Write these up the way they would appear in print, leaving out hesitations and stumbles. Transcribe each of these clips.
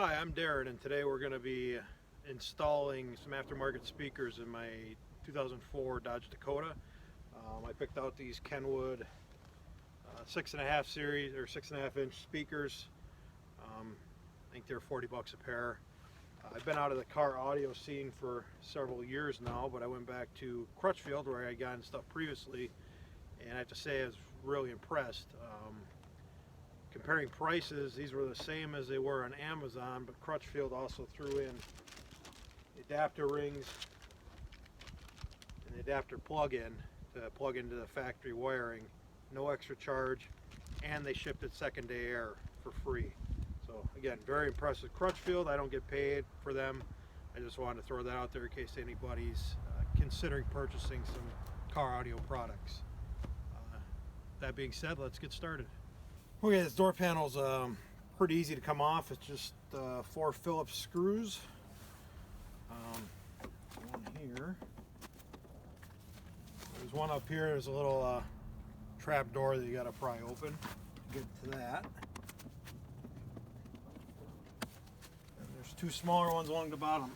Hi, I'm Darren, and today we're going to be installing some aftermarket speakers in my 2004 Dodge Dakota. I picked out these Kenwood 6.5 series or 6.5 inch speakers. I think they're 40 bucks a pair. I've been out of the car audio scene for several years now, but I went back to Crutchfield where I had gotten stuff previously, and I have to say I was really impressed. Comparing prices, these were the same as they were on Amazon, but Crutchfield also threw in adapter rings and the adapter plug-in to plug into the factory wiring. No extra charge, and they shipped it second day air for free. So again, very impressive Crutchfield. I don't get paid for them. I just wanted to throw that out there in case anybody's considering purchasing some car audio products. That being said, let's get started. Okay, this door panel's pretty easy to come off. It's just 4 Phillips screws. One here. There's one up here. There's a little trap door that you got to pry open to get to that. And there's 2 smaller ones along the bottom.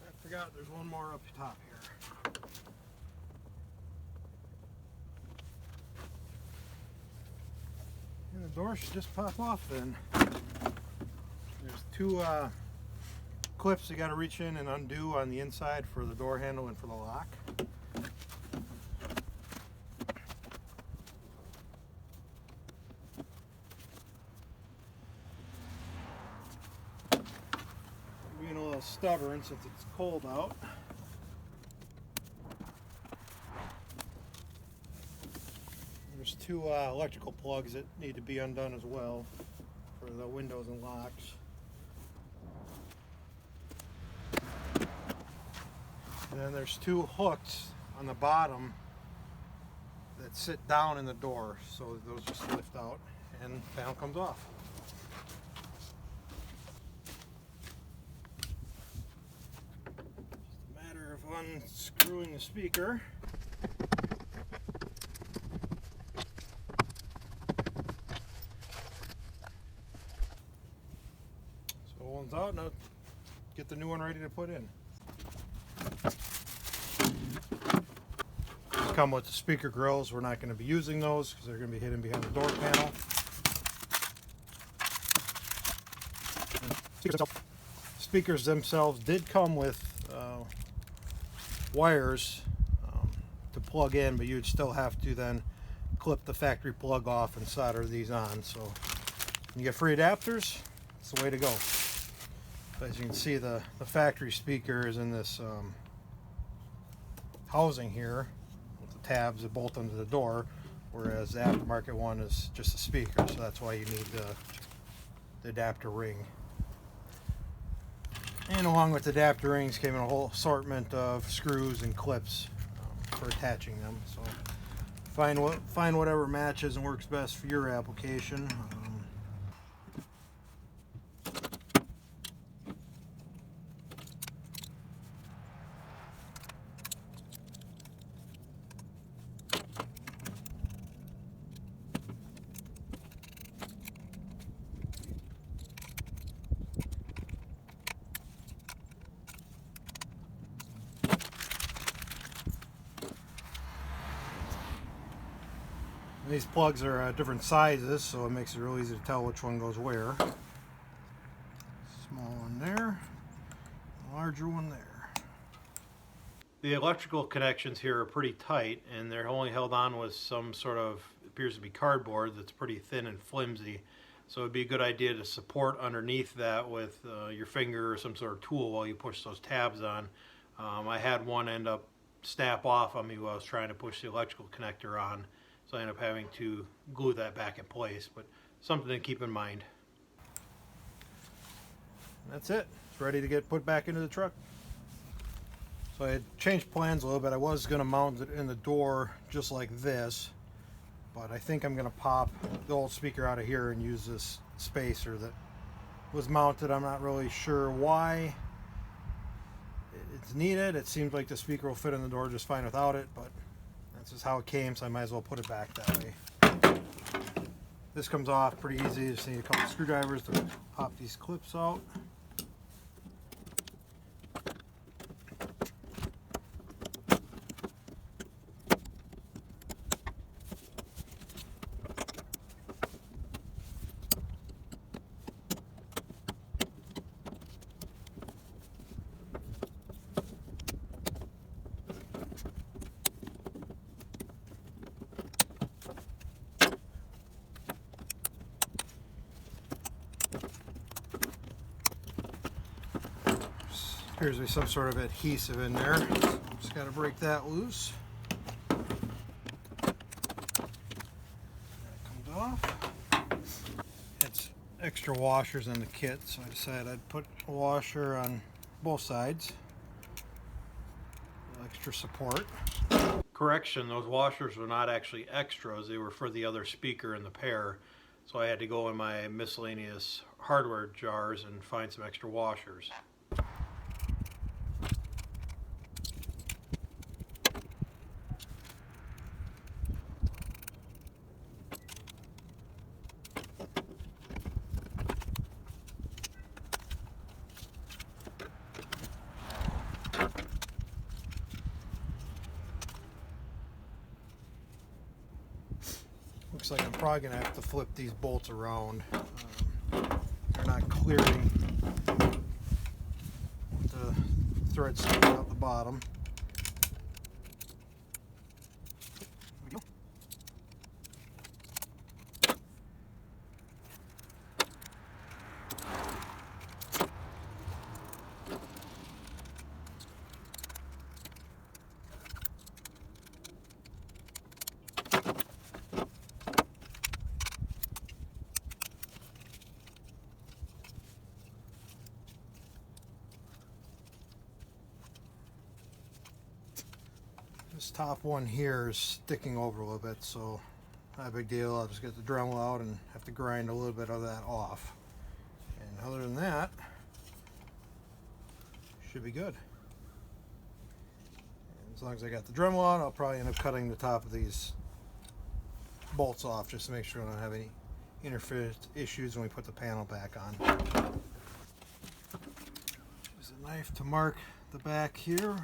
I forgot there's one more up top here. And the door should just pop off then. There's 2 clips you got to reach in and undo on the inside for the door handle and for the lock. Being a little stubborn since it's cold out. There's 2 electrical plugs that need to be undone as well for the windows and locks. And then there's 2 hooks on the bottom that sit down in the door, so those just lift out and the panel comes off. Unscrewing the speaker. So one's out, now get the new one ready to put in. These come with the speaker grills. We're not going to be using those because they're going to be hidden behind the door panel. Speakers themselves did come with wires to plug in, but you'd still have to then clip the factory plug off and solder these on. So when you get free adapters, it's the way to go. But as you can see, the factory speaker is in this housing here with the tabs that bolt into the door, whereas the aftermarket one is just a speaker, so that's why you need the adapter ring. And along with the adapter rings came in a whole assortment of screws and clips for attaching them. So find whatever matches and works best for your application. These plugs are different sizes, so it makes it real easy to tell which one goes where. Small one there, larger one there. The electrical connections here are pretty tight, and they're only held on with some sort of, appears to be cardboard that's pretty thin and flimsy. So it'd be a good idea to support underneath that with your finger or some sort of tool while you push those tabs on. I had one end up snap off on me while I was trying to push the electrical connector on. So I ended up having to glue that back in place, but something to keep in mind. That's it. It's ready to get put back into the truck. So I had changed plans a little bit. I was going to mount it in the door just like this, but I think I'm going to pop the old speaker out of here and use this spacer that was mounted. I'm not really sure why it's needed. It seems like the speaker will fit in the door just fine without it, but that's just how it came, so I might as well put it back that way. This comes off pretty easy. Just need a couple screwdrivers to pop these clips out. Appears to be some sort of adhesive in there. Just got to break that loose. That comes off. It's extra washers in the kit, so I decided I'd put a washer on both sides. Extra support. Correction, those washers were not actually extras. They were for the other speaker in the pair. So I had to go in my miscellaneous hardware jars and find some extra washers. Looks like I'm probably going to have to flip these bolts around. They're not clearing with the thread sticking out the bottom. There we go. This top one here is sticking over a little bit, so not a big deal. I'll just get the Dremel out and have to grind a little bit of that off. And other than that, should be good. And as long as I got the Dremel out, I'll probably end up cutting the top of these bolts off just to make sure I don't have any interference issues when we put the panel back on. Use a knife to mark the back here.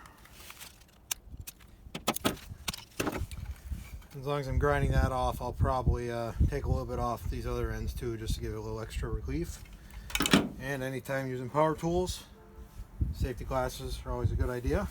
As long as I'm grinding that off, I'll probably take a little bit off these other ends too, just to give it a little extra relief. And anytime using power tools, safety glasses are always a good idea.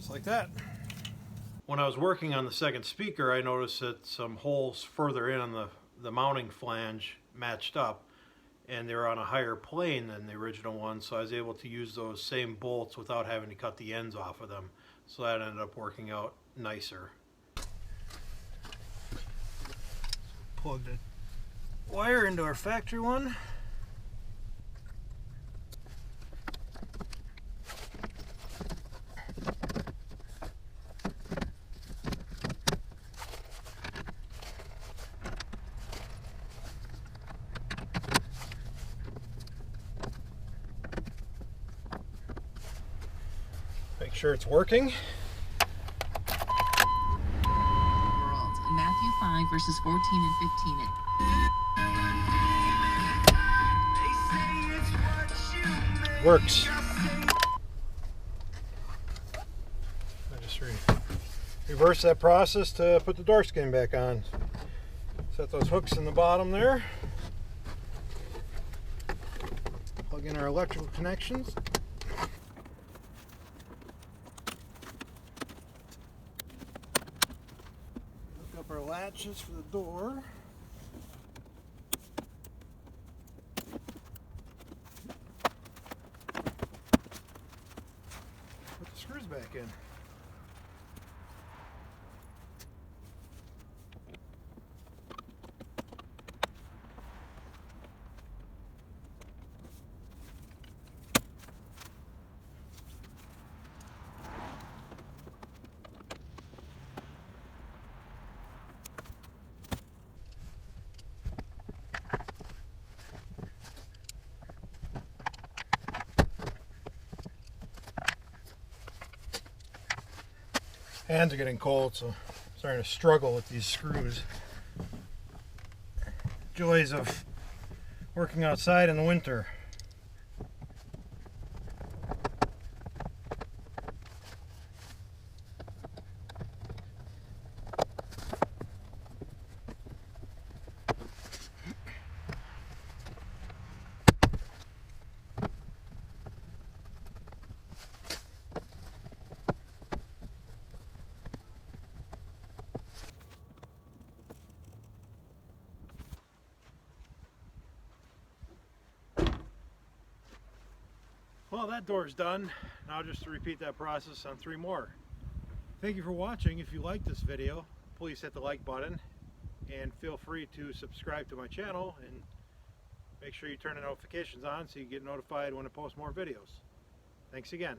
Like that. When I was working on the second speaker, I noticed that some holes further in on the mounting flange matched up, and they were on a higher plane than the original one, so I was able to use those same bolts without having to cut the ends off of them. So that ended up working out nicer. Plug the wire into our factory one. Make sure it's working. Matthew 5 verses 14 and 15. Works. I just reverse that process to put the door skin back on. Set those hooks in the bottom there. Plug in our electrical connections. our latches for the door. Put the screws back in. Hands are getting cold, so I'm starting to struggle with these screws. Joys of working outside in the winter. Well, that door's done. Now just to repeat that process on 3 more. Thank you for watching. If you like this video, please hit the like button and feel free to subscribe to my channel and make sure you turn the notifications on so you get notified when I post more videos. Thanks again.